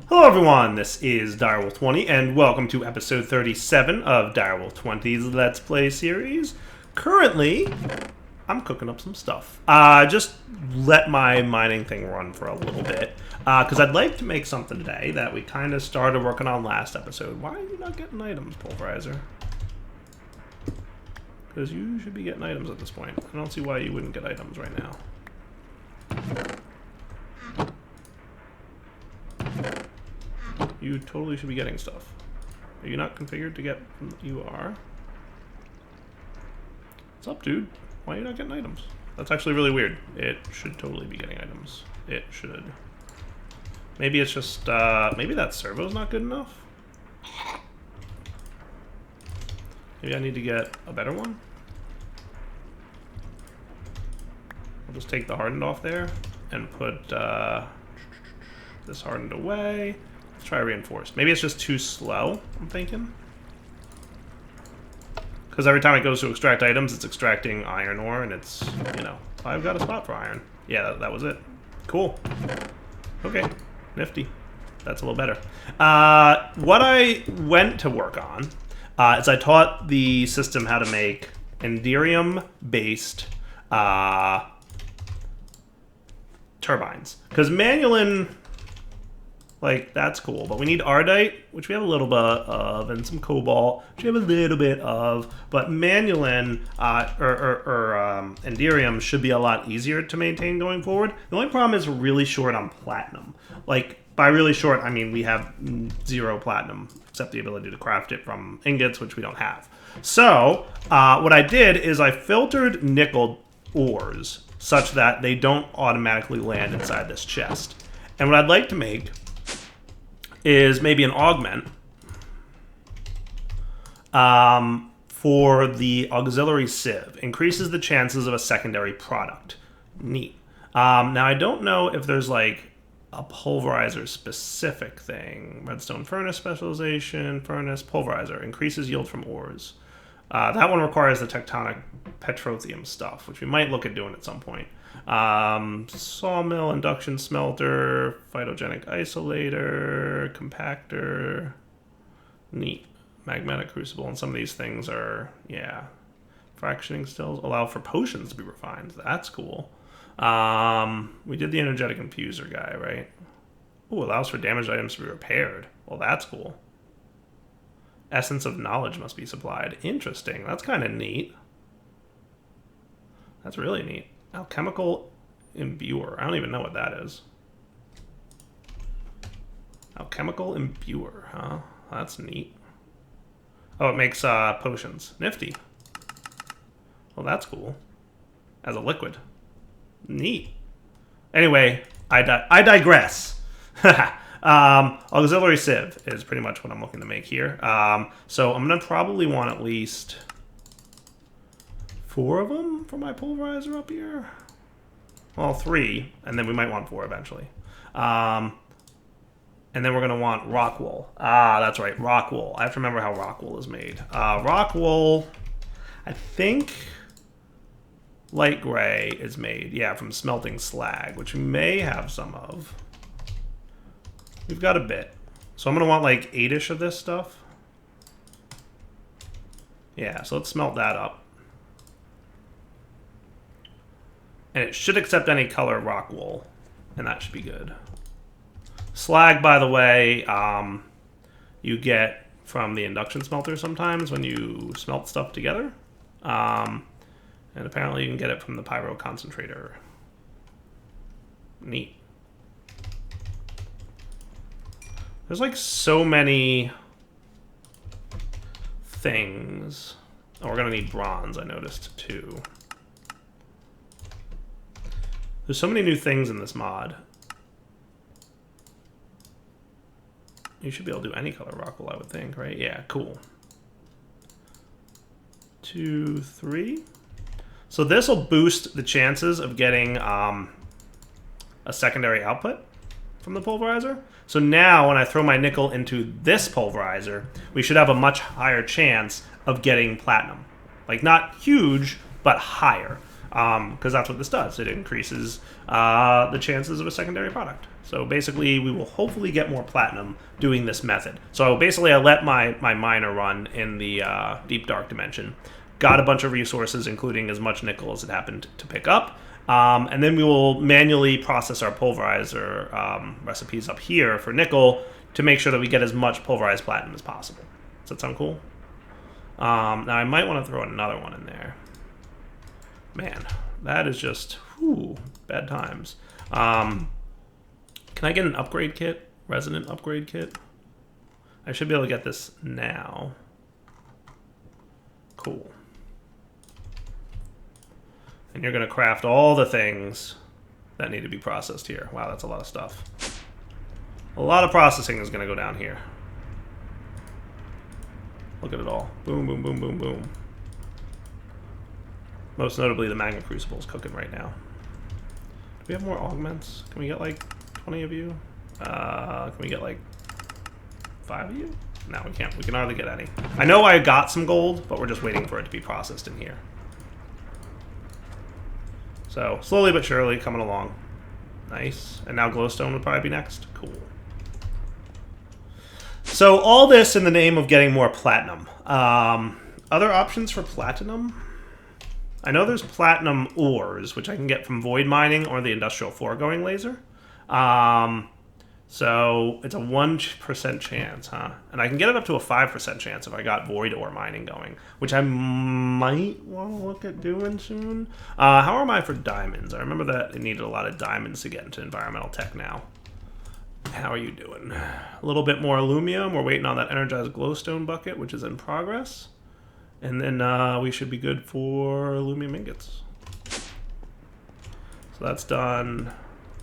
Hello everyone, this is Direwolf20 and welcome to episode 37 of Direwolf20's Let's Play series. Currently, I'm cooking up some stuff. Just let my mining thing run for a little bit, because I'd like to make something today that we kind of started working on last episode. Why are you not getting items, Pulverizer? Because you should be getting items at this point. I don't see why you wouldn't get items right now. You totally should be getting stuff. Are you not configured to get... You are. What's up, dude? Why are you not getting items? That's actually really weird. It should totally be getting items. It should. Maybe it's just, maybe that servo's not good enough? Maybe I need to get a better one? I'll just take the hardened off there and put, this hardened away. Let's try reinforced. Maybe it's just too slow, I'm thinking. Because every time it goes to extract items, it's extracting iron ore, and it's, you know, I've got a spot for iron. Yeah, that was it. Cool. Okay, nifty. That's a little better. What I went to work on is I taught the system how to make Enderium-based turbines. Because Manulin... like, that's cool, but we need Ardite, which we have a little bit of, and some Cobalt, which we have a little bit of, but Manulin, Enderium should be a lot easier to maintain going forward. The only problem is we're really short on Platinum. Like, by really short, I mean we have 0 Platinum, except the ability to craft it from ingots, which we don't have. So, what I did is I filtered nickel ores, such that they don't automatically land inside this chest. And what I'd like to make is maybe an augment for the auxiliary sieve. Increases the chances of a secondary product. Neat. Now, I don't know if there's like a pulverizer specific thing. Redstone furnace specialization, furnace, pulverizer. Increases yield from ores. That one requires the tectonic petroleum stuff, which we might look at doing at some point. Sawmill, induction smelter, phytogenic isolator, compactor. Neat. Magmatic crucible, and some of these things are, yeah. Fractioning stills allow for potions to be refined. That's cool. We did the energetic infuser guy, right? Ooh, allows for damaged items to be repaired. Well, that's cool. Essence of knowledge must be supplied. Interesting. That's kind of neat. That's really neat. Alchemical imbuer. I don't even know what that is. Alchemical imbuer, huh? That's neat. Oh, it makes potions. Nifty. Well, that's cool. As a liquid. Neat. Anyway, I digress. Auxiliary sieve is pretty much what I'm looking to make here. So I'm going to probably want at least 4 of them for my pulverizer up here. Well, 3, and then we might want 4 eventually. And then we're going to want rock wool. Ah, that's right, rock wool. I have to remember how rock wool is made. Rock wool, I think light gray is made, yeah, from smelting slag, which we may have some of. We've got a bit. So I'm going to want like 8-ish of this stuff. Yeah, so let's smelt that up. And it should accept any color rock wool. And that should be good. Slag, by the way, you get from the induction smelter sometimes when you smelt stuff together. And apparently you can get it from the pyro concentrator. Neat. There's like so many things. Oh, we're gonna need bronze, I noticed too. There's so many new things in this mod. You should be able to do any color rock wool, I would think, right? Yeah, cool. 2, 3. So this will boost the chances of getting a secondary output from the pulverizer. So now when I throw my nickel into this pulverizer, we should have a much higher chance of getting platinum. Like not huge, but higher. Because that's what this does. It increases the chances of a secondary product. So basically, we will hopefully get more platinum doing this method. So basically, I let my miner run in the deep dark dimension. Got a bunch of resources, including as much nickel as it happened to pick up. And then we will manually process our pulverizer recipes up here for nickel to make sure that we get as much pulverized platinum as possible. Does that sound cool? Now, I might want to throw another one in there. Man, that is just, whew, bad times. Can I get an upgrade kit? Resonant upgrade kit? I should be able to get this now. Cool. And you're going to craft all the things that need to be processed here. Wow, that's a lot of stuff. A lot of processing is going to go down here. Look at it all. Boom, boom, boom, boom, boom. Most notably, the magma crucible is cooking right now. Do we have more augments? Can we get like 20 of you? Can we get like 5 of you? No, we can't. We can hardly get any. I know I got some gold, but we're just waiting for it to be processed in here. So, slowly but surely coming along. Nice. And now glowstone would probably be next. Cool. So, all this in the name of getting more platinum. Other options for platinum? I know there's platinum ores, which I can get from void mining or the industrial foregoing laser. So it's a 1% chance, huh? And I can get it up to a 5% chance if I got void ore mining going, which I might want to look at doing soon. How am I for diamonds? I remember that it needed a lot of diamonds to get into environmental tech now. How are you doing? A little bit more aluminum. We're waiting on that energized glowstone bucket, which is in progress. And then we should be good for aluminum ingots. So that's done.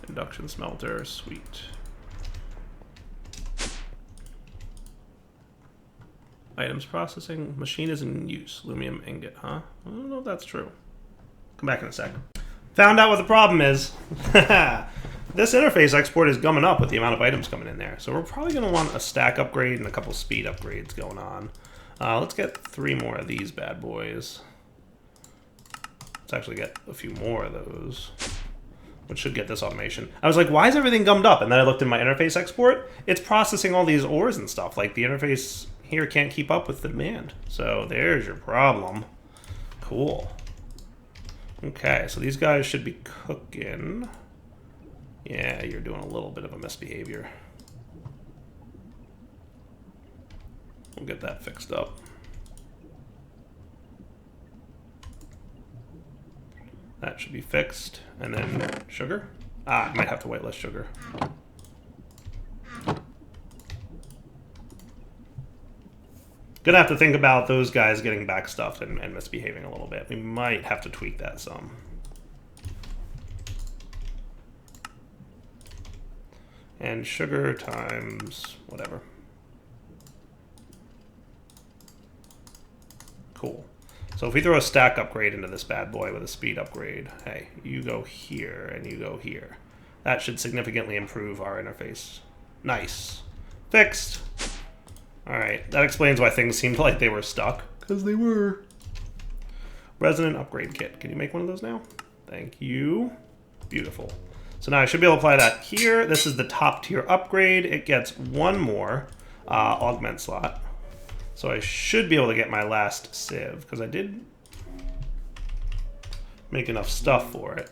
Induction smelter, sweet. Items processing. Machine is in use. Aluminum ingot, huh? I don't know if that's true. Come back in a second. Found out what the problem is. This interface export is gumming up with the amount of items coming in there. So we're probably going to want a stack upgrade and a couple speed upgrades going on. Let's get 3 more of these bad boys. Let's actually get a few more of those, which should get this automation. I was like, why is everything gummed up? And then I looked in my interface export. It's processing all these ores and stuff. Like, the interface here can't keep up with the demand. So there's your problem. Cool. Okay, so these guys should be cooking. Yeah, you're doing a little bit of a misbehavior. We'll get that fixed up. That should be fixed. And then sugar. I might have to whitelist sugar. Gonna have to think about those guys getting backstuffed and misbehaving a little bit. We might have to tweak that some. And sugar times whatever. Cool. So if we throw a stack upgrade into this bad boy with a speed upgrade, hey, you go here and you go here. That should significantly improve our interface. Nice. Fixed. Alright, that explains why things seemed like they were stuck. Because they were. Resonant upgrade kit. Can you make one of those now? Thank you. Beautiful. So now I should be able to apply that here. This is the top tier upgrade. It gets 1 more augment slot. So I should be able to get my last sieve, because I did make enough stuff for it.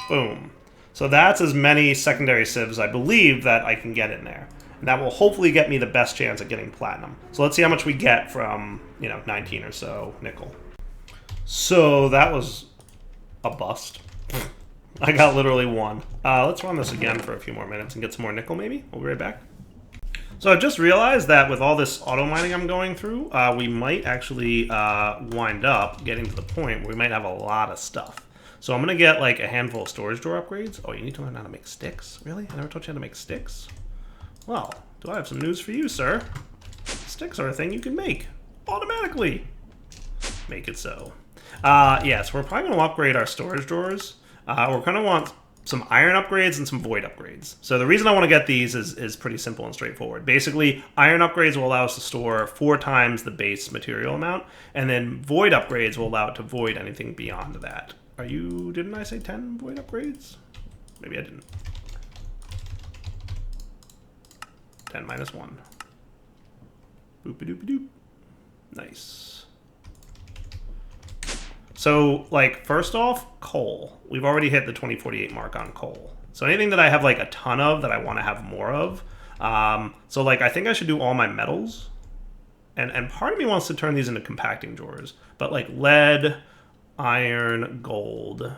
Boom. So that's as many secondary sieves, I believe, that I can get in there. And that will hopefully get me the best chance at getting platinum. So let's see how much we get from, 19 or so nickel. So that was a bust. I got literally 1. Let's run this again for a few more minutes and get some more nickel, maybe. We'll be right back. So I've just realized that with all this auto mining I'm going through, we might actually wind up getting to the point where we might have a lot of stuff. So I'm going to get like a handful of storage door upgrades. Oh, you need to learn how to make sticks? Really? I never taught you how to make sticks? Well, do I have some news for you, sir? Sticks are a thing you can make automatically. Make it so. Yeah, so we're probably going to upgrade our storage drawers. We're going to want some iron upgrades and some void upgrades. So the reason I want to get these is pretty simple and straightforward. Basically, iron upgrades will allow us to store 4 times the base material amount, and then void upgrades will allow it to void anything beyond that. Didn't I say 10 void upgrades? Maybe I didn't. 10 minus 1. Boop-a-doop-a-doop. Nice. So, like, first off, coal. We've already hit the 2048 mark on coal. So anything that I have, like, a ton of that I want to have more of. So, like, I think I should do all my metals. And part of me wants to turn these into compacting drawers. But, like, lead, iron, gold.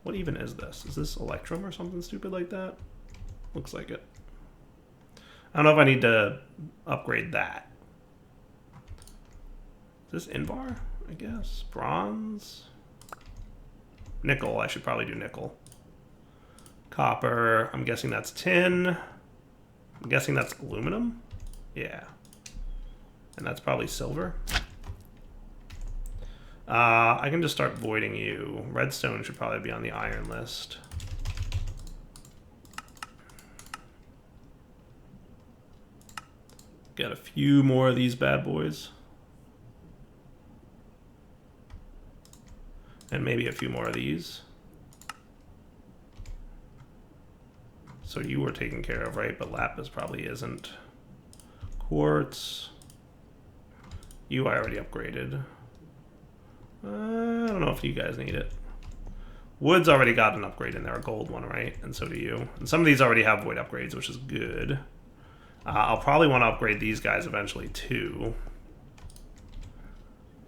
What even is this? Is this electrum or something stupid like that? Looks like it. I don't know if I need to upgrade that. Is this Invar, I guess? Bronze? Nickel, I should probably do nickel. Copper, I'm guessing that's tin. I'm guessing that's aluminum? Yeah. And that's probably silver. I can just start voiding you. Redstone should probably be on the iron list. Got a few more of these bad boys. And maybe a few more of these. So you were taken care of, right? But lapis probably isn't. Quartz. You I already upgraded. I don't know if you guys need it. Wood's already got an upgrade in there, a gold one, right? And so do you. And some of these already have void upgrades, which is good. I'll probably want to upgrade these guys eventually too.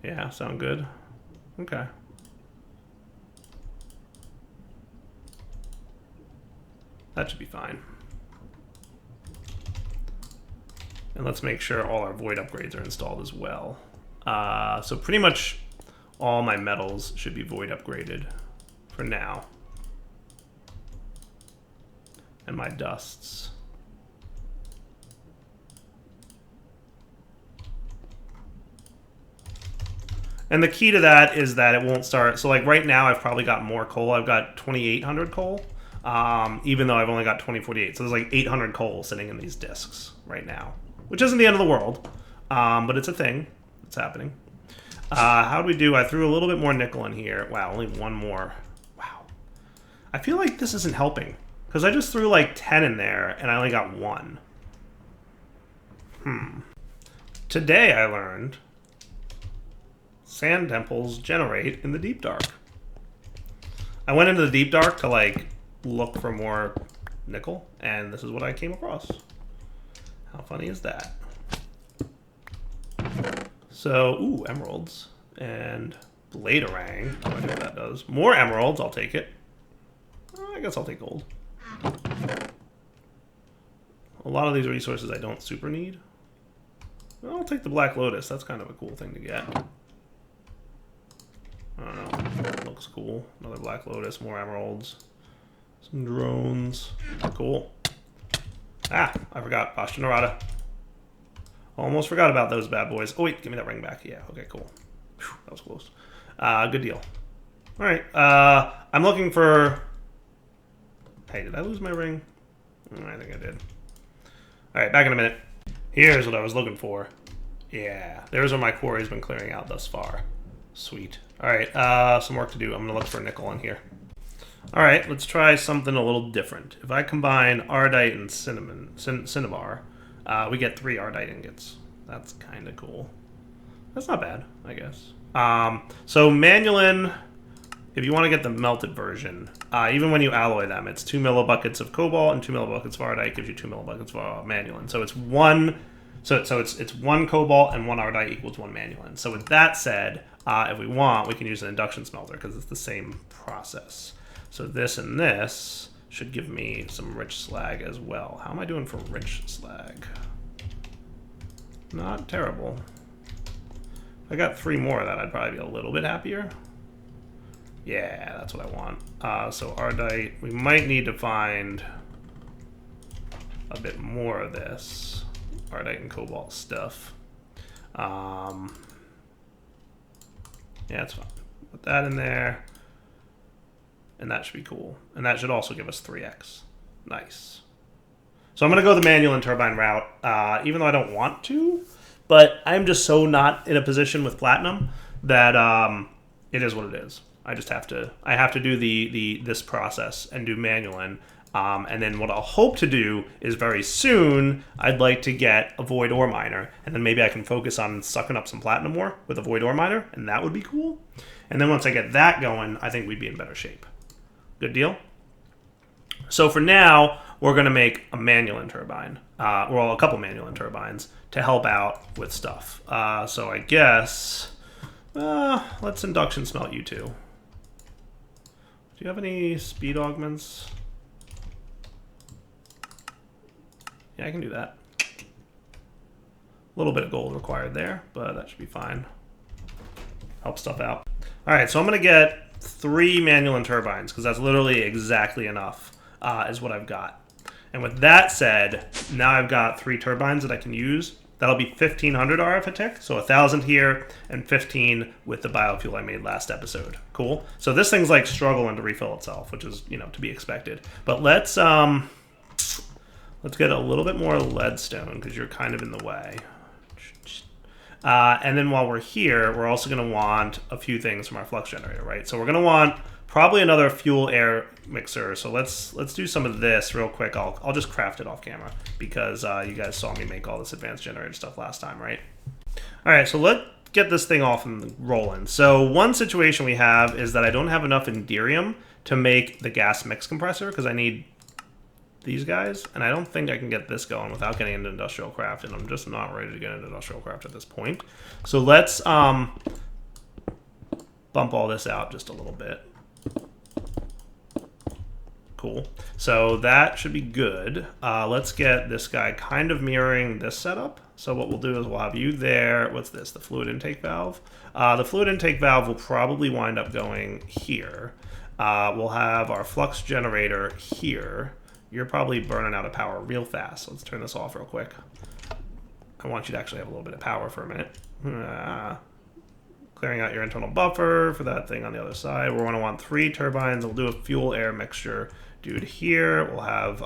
Yeah, sound good? Okay. That should be fine. And let's make sure all our void upgrades are installed as well. So pretty much all my metals should be void upgraded for now. And my dusts. And the key to that is that it won't start. So like right now I've probably got more coal. I've got 2,800 coal. Even though I've only got 2048. So there's like 800 coal sitting in these discs right now. Which isn't the end of the world. But it's a thing. It's happening. How do we do? I threw a little bit more nickel in here. Wow, only one more. Wow. I feel like this isn't helping. Because I just threw like 10 in there and I only got 1. Today I learned sand temples generate in the deep dark. I went into the deep dark to like look for more nickel, and this is what I came across. How funny is that? So, ooh, emeralds and bladerang. I wonder what that does. More emeralds, I'll take it. I guess I'll take gold. A lot of these resources I don't super need. I'll take the Black Lotus. That's kind of a cool thing to get. I don't know. It looks cool. Another Black Lotus, more emeralds. Some drones. Cool. Ah, I forgot. Pashta Narada. Almost forgot about those bad boys. Oh, wait. Give me that ring back. Yeah. Okay, cool. Whew, that was close. Good deal. All right. I'm looking for... Hey, did I lose my ring? I think I did. All right, back in a minute. Here's what I was looking for. Yeah. There's where my quarry's been clearing out thus far. Sweet. All right, some work to do. I'm going to look for nickel in here. All right, let's try something a little different. If I combine ardite and cinnabar, we get 3 ardite ingots. That's kind of cool. That's not bad, I guess. So manulin, if you want to get the melted version, even when you alloy them, it's 2 millibuckets of cobalt and 2 millibuckets of ardite gives you 2 millibuckets of manulin. So it's one. So it's 1 cobalt and 1 ardite equals 1 manulin. So with that said, if we want, we can use an induction smelter because it's the same process. So this and this should give me some rich slag as well. How am I doing for rich slag? Not terrible. If I got 3 more of that, I'd probably be a little bit happier. Yeah, that's what I want. So ardite, we might need to find a bit more of this ardite and cobalt stuff. Yeah, it's fine. Put that in there. And that should be cool. And that should also give us 3x. Nice. So I'm going to go the manulin turbine route, even though I don't want to. But I'm just so not in a position with platinum that it is what it is. I just have to do this process and do manual. And then what I'll hope to do is very soon, I'd like to get a void ore miner, and then maybe I can focus on sucking up some platinum ore with a void ore miner, and that would be cool. And then once I get that going, I think we'd be in better shape. Good deal? So for now, we're going to make a manual turbine, well, a couple manual turbines to help out with stuff. So I guess, let's induction smelt you two. Do you have any speed augments? Yeah, I can do that. A little bit of gold required there, but that should be fine. Help stuff out. All right, so I'm going to get 3 manual turbines because that's literally exactly enough is what I've got. And with that said, now I've got 3 turbines that I can use. That'll be 1,500 RF a tick, so 1,000 here and 15 with the biofuel I made last episode. Cool. So this thing's like struggling to refill itself, which is, you know, to be expected. But let's get a little bit more leadstone because you're kind of in the way. And then while we're here, we're also going to want a few things from our flux generator, right? So we're going to want probably another fuel air mixer. So let's do some of this real quick. I'll just craft it off camera because you guys saw me make all this advanced generator stuff last time, right? All right, so let's get this thing off and rolling. So one situation we have is that I don't have enough Enderium to make the gas mix compressor because I need these guys, and I don't think I can get this going without getting into industrial craft, and I'm just not ready to get into industrial craft at this point. So let's bump all this out just a little bit. Cool. So that should be good. Let's get this guy kind of mirroring this setup. So what we'll do is we'll have you there. What's this? The fluid intake valve. The fluid intake valve will probably wind up going here. We'll have our flux generator here. You're probably burning out of power real fast. Let's turn this off real quick. I want you to actually have a little bit of power for a minute. Clearing out your internal buffer for that thing on the other side. We're going to want 3 turbines. We'll do a fuel air mixture dude here. We'll have,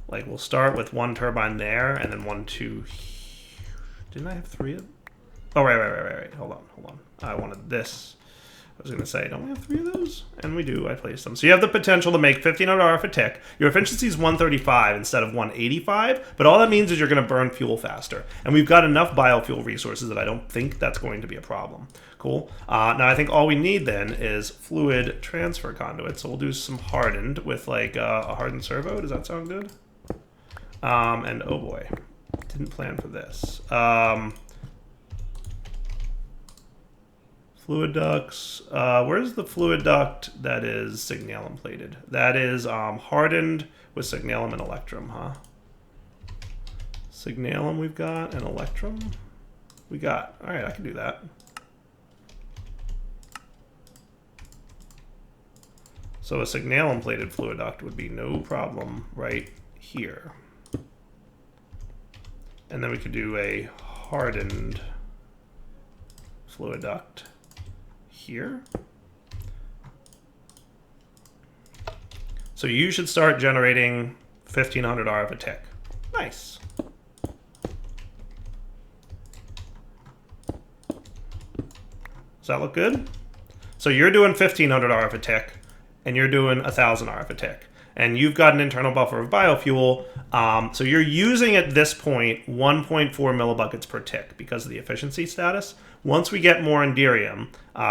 like, we'll start with 1 turbine there and then 1, 2. Didn't I have 3 of them? Oh, right. Hold on. I wanted this. I was going to say, don't we have 3 of those? And we do. I placed them. So you have the potential to make 1,500 RF a tick. Your efficiency is 135 instead of 185, but all that means is you're going to burn fuel faster. And we've got enough biofuel resources that I don't think that's going to be a problem. Cool. Now I think all we need then is fluid transfer conduit. So we'll do some hardened with like a hardened servo. Does that sound good? And oh boy, didn't plan for this. Fluid ducts. Where's the fluid duct that is signalum plated? That is hardened with signalum and electrum, huh? Signalum we've got and electrum we got. All right, I can do that. So a signalum plated fluid duct would be no problem right here. And then we could do a hardened fluid duct here. So you should start generating 1,500 RF a tick. Nice. Does that look good? So you're doing 1,500 RF a tick, and you're doing 1,000 RF a tick. And you've got an internal buffer of biofuel. So you're using at this point 1.4 millibuckets per tick because of the efficiency status. Once we get more Enderium,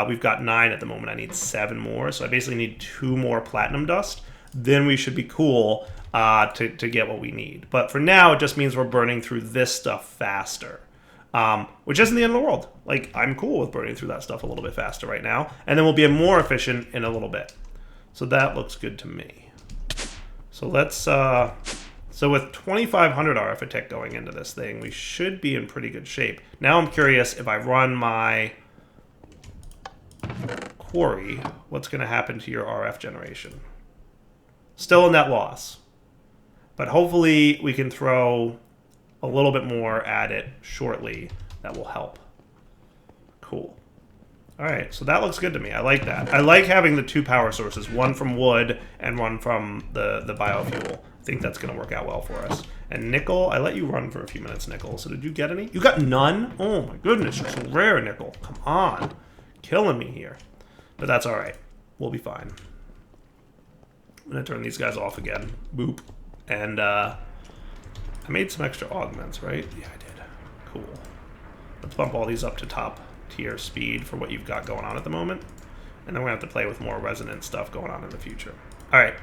we've got 9 at the moment. I need 7 more. So I basically need 2 more platinum dust. Then we should be cool to get what we need. But for now, it just means we're burning through this stuff faster. Which isn't the end of the world. Like, I'm cool with burning through that stuff a little bit faster right now. And then we'll be more efficient in a little bit. So that looks good to me. So let's, so with 2,500 RF a tick going into this thing, we should be in pretty good shape. Now I'm curious if I run my quarry, what's going to happen to your RF generation? Still a net loss. But hopefully we can throw a little bit more at it shortly. That will help. Cool. All right, so that looks good to me. I like that. I like having the 2 power sources, one from wood and one from the biofuel. I think that's going to work out well for us. And nickel, I let you run for a few minutes, nickel. So did you get any? You got none? Oh my goodness, you're so rare, nickel. Come on. Killing me here. But that's all right. We'll be fine. I'm going to turn these guys off again. Boop. And I made some extra augments, right? Yeah, I did. Cool. Let's bump all these up to top tier speed for what you've got going on at the moment. And then we're going to have to play with more resonant stuff going on in the future. All right.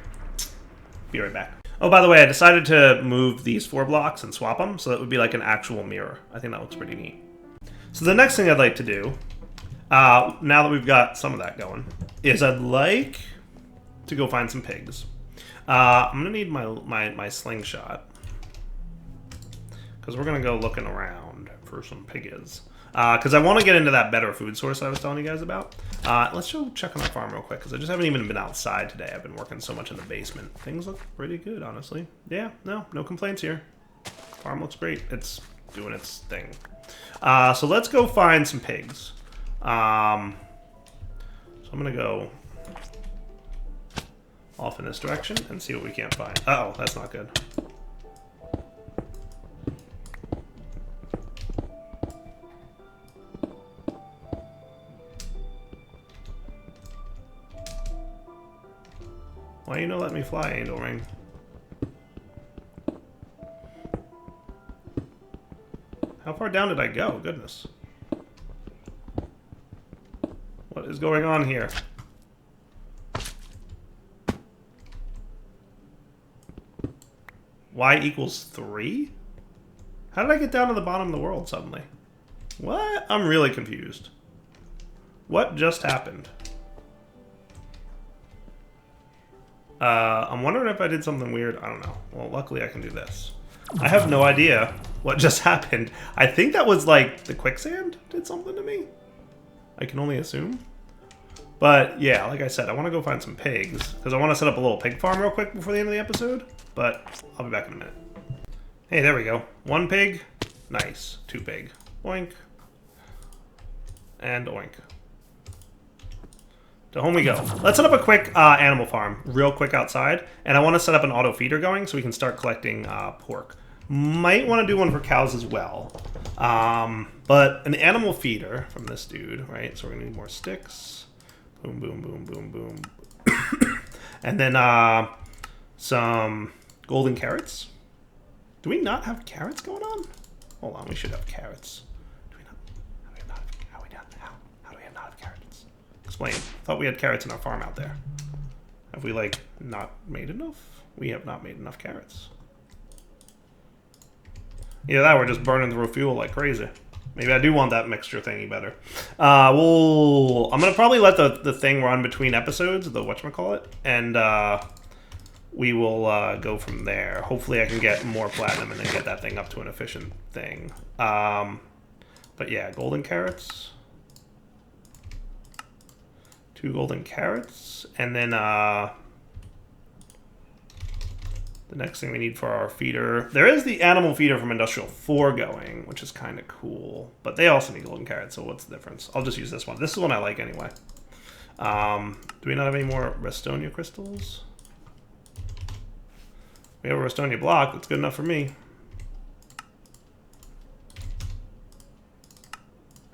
Be right back. Oh, by the way, I decided to move these 4 blocks and swap them, so that would be like an actual mirror. I think that looks pretty neat. So the next thing I'd like to do, now that we've got some of that going, is I'd like to go find some pigs. I'm going to need my slingshot, because we're going to go looking around for some piggies. Because I want to get into that better food source I was telling you guys about. Let's go check on our farm real quick, because I just haven't even been outside today. I've been working so much in the basement. Things look pretty good, honestly. Yeah, no complaints here. Farm looks great. It's doing its thing. So let's go find some pigs. So I'm going to go off in this direction and see what we can't find. Uh-oh, that's not good. Why you no let me fly, Angel Ring? How far down did I go? Goodness. What is going on here? Y equals 3? How did I get down to the bottom of the world suddenly? What? I'm really confused. What just happened? I'm wondering if I did something weird. I don't know. Well, luckily I can do this. I have no idea what just happened. I think that was like the quicksand did something to me. I can only assume. But yeah, like I said, I want to go find some pigs because I want to set up a little pig farm real quick before the end of the episode. But I'll be back in a minute. Hey, there we go. 1 pig. Nice. 2 pig. Oink. And oink. To home we go. Let's set up a quick animal farm real quick outside. And I want to set up an auto feeder going so we can start collecting pork. Might want to do one for cows as well. But an animal feeder from this dude, right? So we're going to need more sticks. Boom, boom, boom, boom, boom. And then some golden carrots. Do we not have carrots going on? Hold on, we should have carrots. Do we not? How do we not have carrots? Explain. I thought we had carrots in our farm out there. Have we, like, not made enough? We have not made enough carrots. Either that, we're just burning through fuel like crazy. Maybe I do want that mixture thingy better. I'm going to probably let the thing run between episodes, the whatchamacallit, and we will go from there. Hopefully I can get more platinum and then get that thing up to an efficient thing. But yeah, golden carrots. 2 golden carrots. And then the next thing we need for our feeder. There is the animal feeder from Industrial 4 going, which is kind of cool. But they also need golden carrots, so what's the difference? I'll just use this one. This is the one I like anyway. Do we not have any more Restonia crystals? We have a Restonia block. That's good enough for me.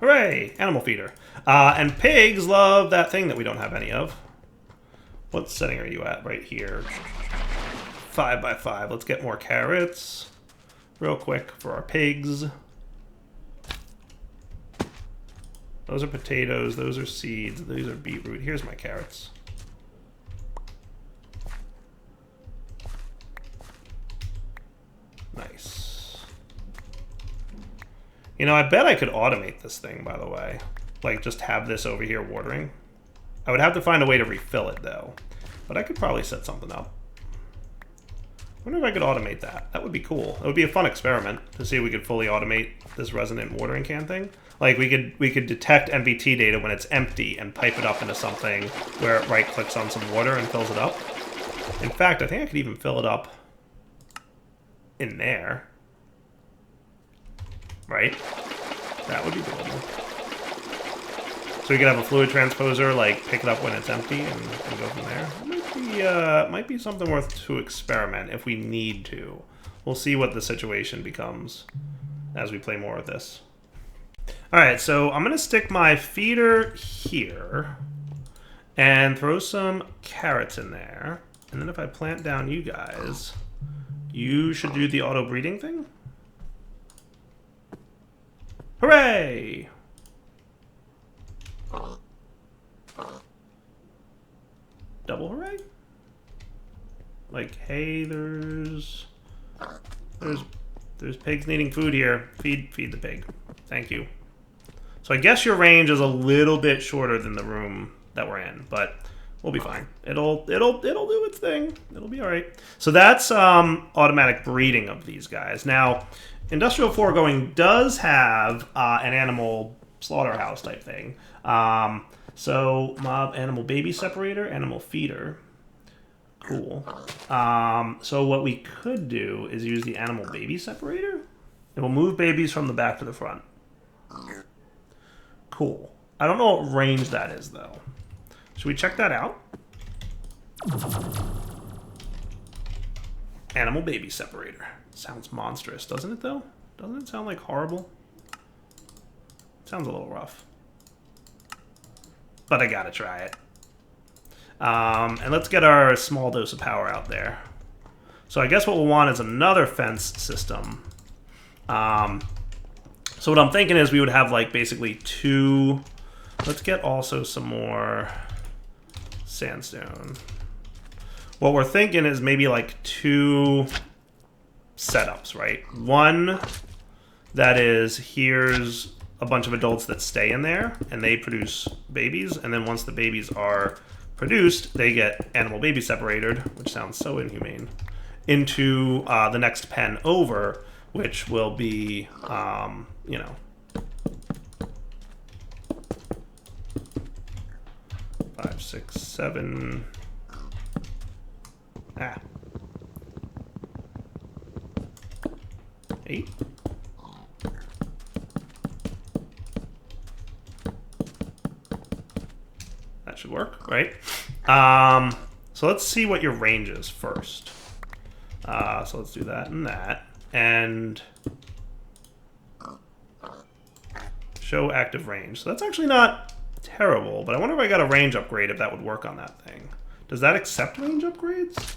Hooray! Animal feeder. And pigs love that thing that we don't have any of. What setting are you at? Right here. 5 by 5. Let's get more carrots real quick for our pigs. Those are potatoes. Those are seeds. These are beetroot. Here's my carrots. Nice. You know, I bet I could automate this thing, by the way. Like, just have this over here watering. I would have to find a way to refill it, though. But I could probably set something up. I wonder if I could automate that. That would be cool. It would be a fun experiment to see if we could fully automate this resonant watering can thing. Like, we could detect MBT data when it's empty and pipe it up into something where it right-clicks on some water and fills it up. In fact, I think I could even fill it up in there. Right? That would be doable. So we could have a fluid transposer, like, pick it up when it's empty and go from there. Might be something worth to experiment if we need to. We'll see what the situation becomes as we play more of this. Alright, so I'm going to stick my feeder here. And throw some carrots in there. And then if I plant down you guys, you should do the auto breeding thing. Hooray! Double hooray? Like, hey, there's pigs needing food here. Feed the pig. Thank you. So I guess your range is a little bit shorter than the room that we're in, but we'll be fine. It'll do its thing. It'll be all right. So that's automatic breeding of these guys. Now, Industrial Foregoing does have an animal slaughterhouse type thing. So mob animal baby separator, animal feeder. Cool. So what we could do is use the animal baby separator. It will move babies from the back to the front. Cool. I don't know what range that is, though. Should we check that out? Animal baby separator. Sounds monstrous, doesn't it, though? Doesn't it sound like horrible? Sounds a little rough. But I gotta try it. And let's get our small dose of power out there. So I guess what we'll want is another fence system. So what I'm thinking is we would have like basically two. Let's get also some more sandstone. What we're thinking is maybe like two setups, right? One that is here's a bunch of adults that stay in there and they produce babies, and then once the babies are produced, they get animal baby separated, which sounds so inhumane, into the next pen over, which will be, you know, 5, 6, 7. Ah. 8. That should work, right? So let's see what your range is first. So let's do that and that. And show active range. So that's actually not terrible, but I wonder if I got a range upgrade, if that would work on that thing. Does that accept range upgrades?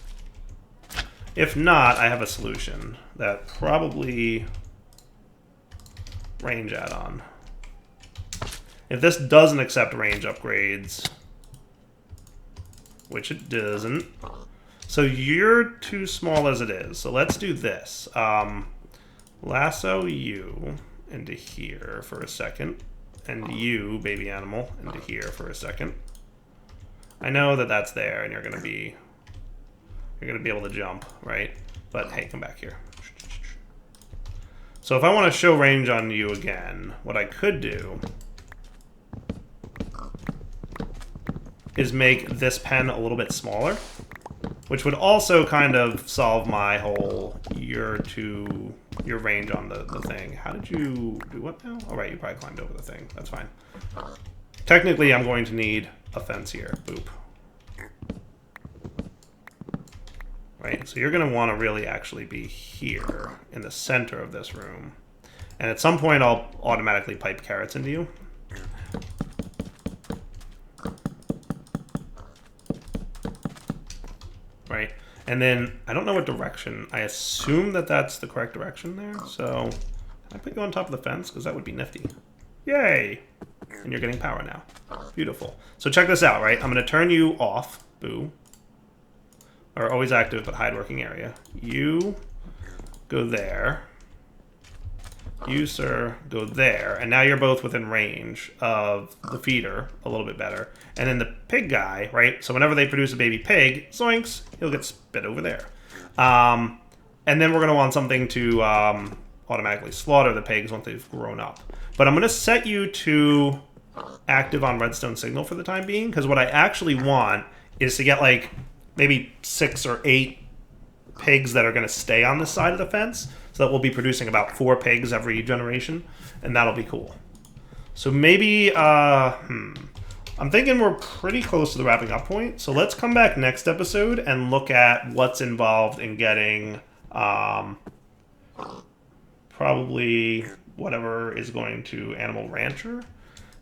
If not, I have a solution that probably range add-on. If this doesn't accept range upgrades, which it doesn't, so you're too small as it is. So let's do this. Lasso you into here for a second, and you, baby animal, into here for a second. I know that that's there, and you're gonna be able to jump, right? But hey, come back here. So if I want to show range on you again, what I could do is make this pen a little bit smaller, which would also kind of solve my whole your range on the thing. How did you do what now? All right, you probably climbed over the thing. That's fine. Technically, I'm going to need a fence here. Boop. Right, so you're going to want to really actually be here in the center of this room. And at some point, I'll automatically pipe carrots into you. Right, and then I don't know what direction. I assume that that's the correct direction there. So can I put you on top of the fence? Because that would be nifty. Yay! And you're getting power now. Beautiful. So check this out, right? I'm going to turn you off. Boo. Or always active, but hide working area. You go there. You, sir, go there. And now you're both within range of the feeder a little bit better. And then the pig guy, right? So whenever they produce a baby pig, zoinks, he'll get spit over there. And then we're going to want something to automatically slaughter the pigs once they've grown up. But I'm going to set you to active on redstone signal for the time being, because what I actually want is to get like maybe 6 or 8 pigs that are going to stay on this side of the fence, so that we'll be producing about 4 pigs every generation, and that'll be cool. So maybe, I'm thinking we're pretty close to the wrapping up point, so let's come back next episode and look at what's involved in getting, probably whatever is going to Animal Rancher.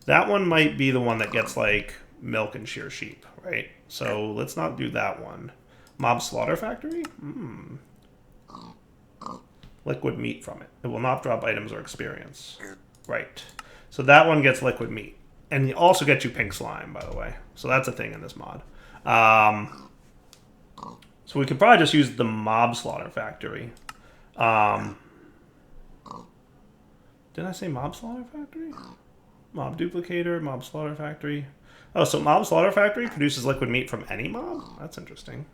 That one might be the one that gets, like, milk and shear sheep, right? So let's not do that one. Mob slaughter factory? Liquid meat from it. It will not drop items or experience. Right. So that one gets liquid meat. And it also gets you pink slime, by the way. So that's a thing in this mod. So we could probably just use the mob slaughter factory. Didn't I say mob slaughter factory? Mob duplicator, mob slaughter factory. Oh, so mob slaughter factory produces liquid meat from any mob? That's interesting.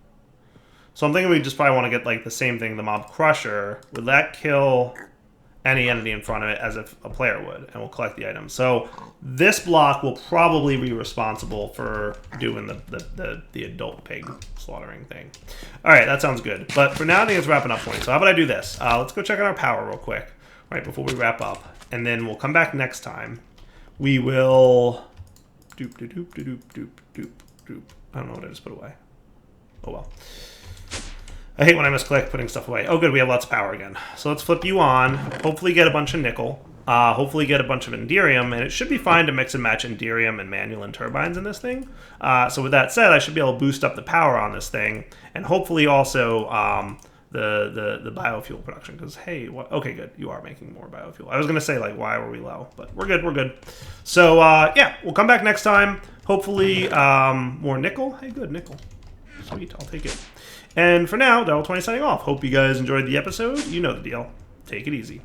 So I'm thinking we just probably want to get like the same thing, the mob crusher. Would that kill any entity in front of it as if a player would? And we'll collect the items. So this block will probably be responsible for doing the adult pig slaughtering thing. All right, that sounds good. But for now, I think it's wrapping up point. So how about I do this? Let's go check on our power real quick, right before we wrap up. And then we'll come back next time. We will... Doop, doop, doop, doop, doop, doop, doop. I don't know what I just put away. Oh well. I hate when I misclick putting stuff away. Oh good, we have lots of power again. So let's flip you on. Hopefully get a bunch of nickel. Hopefully get a bunch of Enderium. And it should be fine to mix and match Enderium and manual and turbines in this thing. So with that said, I should be able to boost up the power on this thing. And hopefully also the biofuel production. Because hey, okay good, you are making more biofuel. I was going to say like why were we low? But we're good, we're good. So yeah, we'll come back next time. Hopefully more nickel. Hey good, nickel. Sweet, I'll take it. And for now, Devil20 signing off. Hope you guys enjoyed the episode. You know the deal. Take it easy.